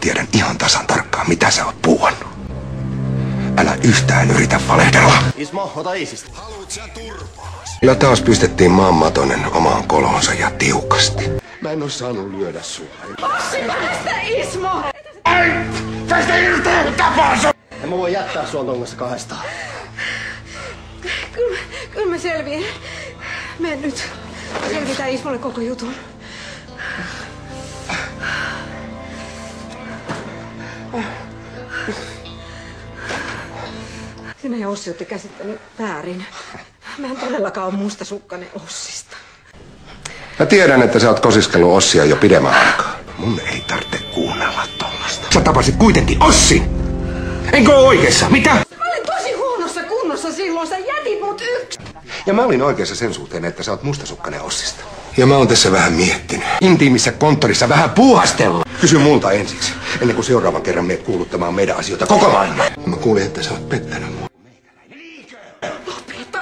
tiedän ihan tasan tarkkaan, mitä sä oot puuannut. Älä yhtään yritä valehdella. Ismo, ota isistä. Haluut sä turpaas? Ja taas pistettiin maanmatonen omaan kolonsa ja tiukasti. Mä en oo saanut lyödä sua. Ossi, päästä Ismo! Ai! Tästä irtoa tapansa! En mä voi jättää sua ton kanssa kahdestaan. Kyllä mä selviän. Mene nyt. Selvitään Ismolle koko jutun. Sinä ja Ossi olette käsittänyt väärin. Mä en todellakaan ole mustasukkainen Ossista. Mä tiedän, että sä oot kosiskellut Ossia jo pidemmän aikaa. Mun ei tarvitse kuunnella tollasta. Sä tapasit kuitenkin Ossin! Enkö oo oikeassa? Mitä? Mä olin tosi huonossa kunnossa silloin. Sä jätit mut yksin. Ja mä olin oikeassa sen suhteen, että sä oot mustasukkainen Ossista. Ja mä oon tässä vähän miettinyt. Intiimissä konttorissa vähän puuhastella. Kysy multa ensiksi, ennen kuin seuraavan kerran meet kuuluttamaan meidän asioita koko maailmaan. Mä kuulin, että sä oot pettänyt mua. Lopeta.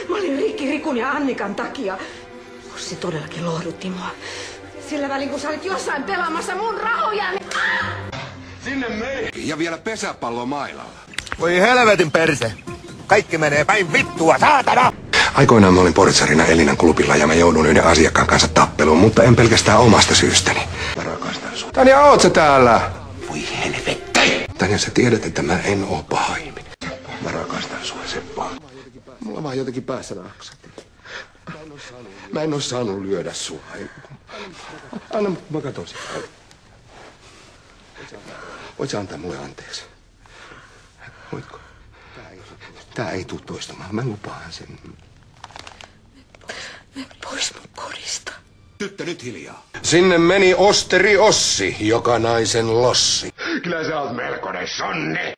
Mä olin Rikun ja Annikan takia. Ossi todellakin lohdutti mua. Sillä välin, kun sä olit jossain pelaamassa mun rahojani. Sinne meni. Ja vielä pesäpallo mailalla. Voi helvetin perse. Kaikki menee päin vittua, saatana! Aikoinaan mä olin portsarina Elinan klubilla ja mä joudun yhden asiakkaan kanssa tappeluun, mutta en pelkästään omasta syystäni. Mä rakastan sua. Tanja, oot sä täällä? Voi helvetti! Tanja, sä tiedät, että mä en oo paha ihminen. Mä rakastan sua, Seppo. Mulla vaan jotenkin päässä naksat. Mä en oo saanut lyödä sua. Anna, mä katon sitä. Voit sä antaa mulle anteeksi? Voitko? Tää ei tuu toistamaan. Mä lupaan sen. Mene pois mun kodista. Tyttö, nyt hiljaa. Sinne meni Osteri Ossi, joka naisen lossi. Kyllä sä oot melkoinen sonne.